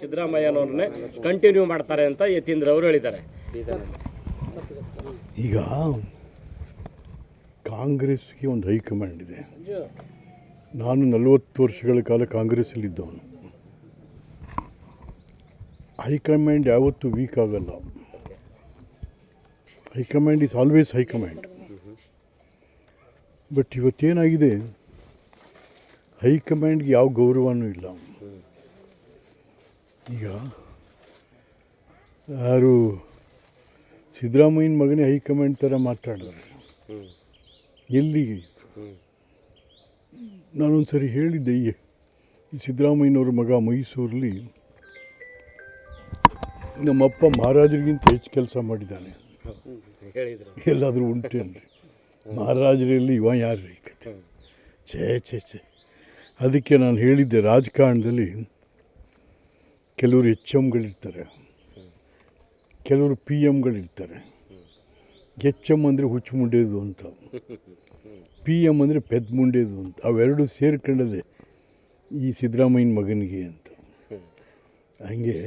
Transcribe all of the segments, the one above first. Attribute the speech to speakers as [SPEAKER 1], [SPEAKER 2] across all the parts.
[SPEAKER 1] ಸಿದ್ದರಾಮಯ್ಯನವ್ರನ್ನೇ continue ಮಾಡ್ತಾರೆ ಅಂತ ಯತೀಂದ್ರ ಅವರು ಹೇಳಿದ್ದಾರೆ.
[SPEAKER 2] ಈಗ ಕಾಂಗ್ರೆಸ್ಗೆ ಒಂದು ಹೈಕಮಾಂಡ್ ಇದೆ. ನಾನು 40 ವರ್ಷಗಳ ಕಾಲ ಕಾಂಗ್ರೆಸ್ಸಲ್ಲಿದ್ದವನು. ಹೈಕಮಾಂಡ್ ಯಾವತ್ತೂ ವೀಕ್ ಆಗಲ್ಲ. High command is always high command. But ಇವತ್ತೇನಾಗಿದೆ, ಹೈಕಮಾಂಡ್ಗೆ ಯಾವ ಗೌರವನೂ ಇಲ್ಲ. ಈಗ ಯಾರು ಸಿದ್ದರಾಮಯ್ಯನ ಮಗನೇ ಹೈಕಮಾಂಡ್ ಥರ ಮಾತಾಡಿದ್ರೆ ಎಲ್ಲಿಗೆ? ನಾನೊಂದು ಸರಿ ಹೇಳಿದ್ದೆ, ಈ ಸಿದ್ದರಾಮಯ್ಯನವ್ರ ಮಗ ಮೈಸೂರಲ್ಲಿ ನಮ್ಮಪ್ಪ ಮಹಾರಾಜರಿಗಿಂತ ಹೆಚ್ಚು ಕೆಲಸ ಮಾಡಿದ್ದಾನೆ. ಎಲ್ಲಾದರೂ ಉಂಟೇನ್ರಿ? ಮಹಾರಾಜರಲ್ಲಿ ಇವ ಯಾರು ರೀ ಕತೆ? ಛೇ. ಅದಕ್ಕೆ ನಾನು ಹೇಳಿದ್ದೆ, ರಾಜಕಾರಣದಲ್ಲಿ ಕೆಲವರು HMಗಳಿರ್ತಾರೆ, ಕೆಲವರು PMಗಳಿರ್ತಾರೆ. HM ಅಂದರೆ ಹುಚ್ಚು ಮುಂಡೇದು ಅಂತ, PM ಅಂದರೆ ಪೆದ್ ಮುಂಡೇದು ಅಂತ. ಅವೆರಡು ಸೇರ್ಕೊಂಡದೆ ಈ ಸಿದ್ದರಾಮಯ್ಯನ ಮಗನಿಗೆ ಅಂತ. ಹಂಗೆ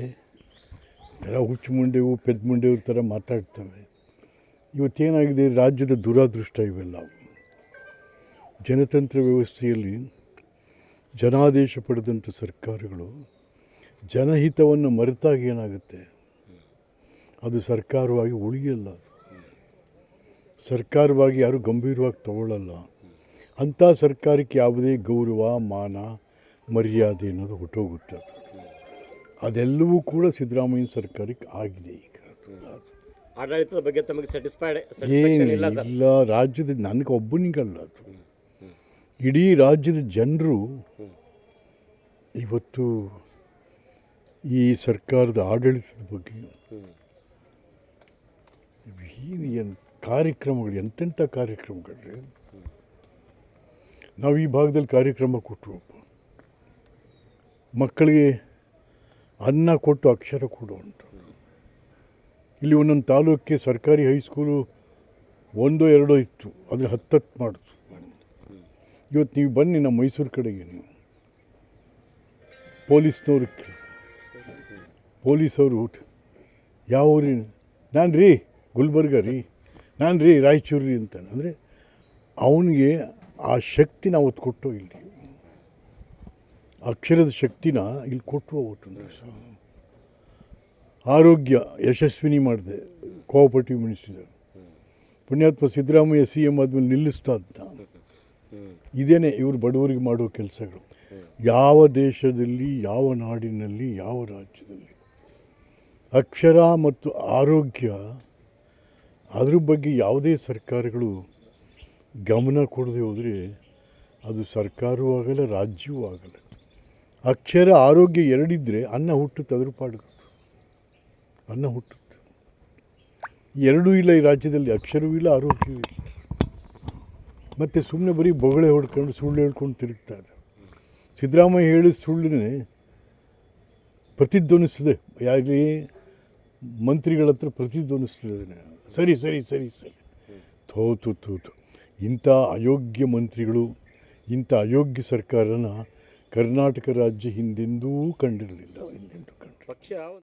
[SPEAKER 2] ಥರ ಹುಚ್ಚು ಮುಂಡೆವು ಪೆದ್ ಮುಂಡೆವ್ರ ಥರ ಮಾತಾಡ್ತವೆ. ಇವತ್ತೇನಾಗಿದೆ, ರಾಜ್ಯದ ದುರಾದೃಷ್ಟ ಇವೆಲ್ಲ. ಜನತಂತ್ರ ವ್ಯವಸ್ಥೆಯಲ್ಲಿ ಜನಾದೇಶ ಪಡೆದಂಥ ಸರ್ಕಾರಗಳು ಜನಹಿತವನ್ನು ಮರೆತಾಗ ಏನಾಗುತ್ತೆ, ಅದು ಸರ್ಕಾರವಾಗಿ ಉಳಿಯಲ್ಲ. ಸರ್ಕಾರವಾಗಿ ಯಾರೂ ಗಂಭೀರವಾಗಿ ತಗೊಳ್ಳಲ್ಲ. ಅಂಥ ಸರ್ಕಾರಕ್ಕೆ ಯಾವುದೇ ಗೌರವ, ಮಾನ, ಮರ್ಯಾದೆ ಅನ್ನೋದು ಹೊಟ್ಟೋಗುತ್ತೆ. ಅದೆಲ್ಲವೂ ಕೂಡ ಸಿದ್ದರಾಮಯ್ಯ ಸರ್ಕಾರಕ್ಕೆ ಆಗಿದೆ. ಈಗ
[SPEAKER 1] ಆಡಳಿತದ ಬಗ್ಗೆ ತಮಗೆ
[SPEAKER 2] ಇಲ್ಲ, ರಾಜ್ಯದ ನನಗೆ ಒಬ್ಬನಿಗಲ್ಲ, ಅದು ಇಡೀ ರಾಜ್ಯದ ಜನರು ಇವತ್ತು ಈ ಸರ್ಕಾರದ ಆಡಳಿತದ ಬಗ್ಗೆ ಏನು ಕಾರ್ಯಕ್ರಮಗಳು, ಎಂತೆಂಥ ಕಾರ್ಯಕ್ರಮಗಳು. ನಾವು ಈ ಭಾಗದಲ್ಲಿ ಕಾರ್ಯಕ್ರಮ ಕೊಟ್ಟರು, ಮಕ್ಕಳಿಗೆ ಅನ್ನ ಕೊಟ್ಟು ಅಕ್ಷರ ಕೊಡುವಂಥ. ಇಲ್ಲಿ ಒಂದೊಂದು ತಾಲೂಕಿಗೆ ಸರ್ಕಾರಿ ಹೈಸ್ಕೂಲು 1-2 ಇತ್ತು, ಆದರೆ 10 ಮಾಡಿತು. ಇವತ್ತು ನೀವು ಬನ್ನಿ ನಮ್ಮ ಮೈಸೂರು ಕಡೆಗೆ, ನೀವು ಪೊಲೀಸವರು ಯಾವ ಊರಿನ, ನಾನು ರೀ ಗುಲ್ಬರ್ಗ ರೀ, ನಾನು ರೀ ರಾಯಚೂರು ರೀ ಅಂತಾನೆ. ಅಂದರೆ ಅವನಿಗೆ ಆ ಶಕ್ತಿ ನಾವು ಅವತ್ತು ಕೊಟ್ಟು, ಇಲ್ಲಿ ಅಕ್ಷರದ ಶಕ್ತಿನ ಇಲ್ಲಿ ಕೊಟ್ಟು ಅವತ್ತು. ಆರೋಗ್ಯ ಯಶಸ್ವಿನಿ ಮಾಡಿದೆ, ಕೋಆಪರೇಟಿವ್ ಮಿನಿಸ್ಟರ್. ಪುಣ್ಯಾತ್ಮ ಸಿದ್ದರಾಮಯ್ಯ CM ಆದಮೇಲೆ ನಿಲ್ಲಿಸ್ತಾ ಇದ್ದ. ಇದೇನೆ ಇವರು ಬಡವರಿಗೆ ಮಾಡೋ ಕೆಲಸಗಳು. ಯಾವ ದೇಶದಲ್ಲಿ, ಯಾವ ನಾಡಿನಲ್ಲಿ, ಯಾವ ರಾಜ್ಯದಲ್ಲಿ ಅಕ್ಷರ ಮತ್ತು ಆರೋಗ್ಯ, ಅದ್ರ ಬಗ್ಗೆ ಯಾವುದೇ ಸರ್ಕಾರಗಳು ಗಮನ ಕೊಡದೆ ಹೋದರೆ ಅದು ಸರ್ಕಾರವೂ ಆಗಲ್ಲ, ರಾಜ್ಯವೂ ಆಗಲ್ಲ. ಅಕ್ಷರ ಆರೋಗ್ಯ ಎರಡಿದ್ದರೆ ಅನ್ನ ಹುಟ್ಟುತ್ತೆ, ಅದ್ರ ಪಾಡುತ್ತೆ, ಅನ್ನ ಹುಟ್ಟುತ್ತೆ. ಎರಡೂ ಇಲ್ಲ ಈ ರಾಜ್ಯದಲ್ಲಿ, ಅಕ್ಷರವೂ ಇಲ್ಲ, ಆರೋಗ್ಯವೂ ಇಲ್ಲ. ಮತ್ತು ಸುಮ್ಮನೆ ಬರೀ ಬೊಗಳೆ ಹೊಡ್ಕೊಂಡು ಸುಳ್ಳು ಹೇಳ್ಕೊಂಡು ತಿರುಗ್ತಾ ಇದೆ. ಸಿದ್ದರಾಮಯ್ಯ ಹೇಳಿದ ಸುಳ್ಳಿನೇ ಪ್ರತಿಧ್ವನಿಸ್ತದೆ, ಯಾಗಲಿ ಮಂತ್ರಿಗಳ ಹತ್ರ ಪ್ರತಿಧ್ವನಿಸ್ತದೆ. ಸರಿ ಥೋತು. ಇಂಥ ಅಯೋಗ್ಯ ಮಂತ್ರಿಗಳು, ಇಂಥ ಅಯೋಗ್ಯ ಸರ್ಕಾರನ ಕರ್ನಾಟಕ ರಾಜ್ಯ ಹಿಂದೆಂದೂ ಕಂಡಿರಲಿಲ್ಲ.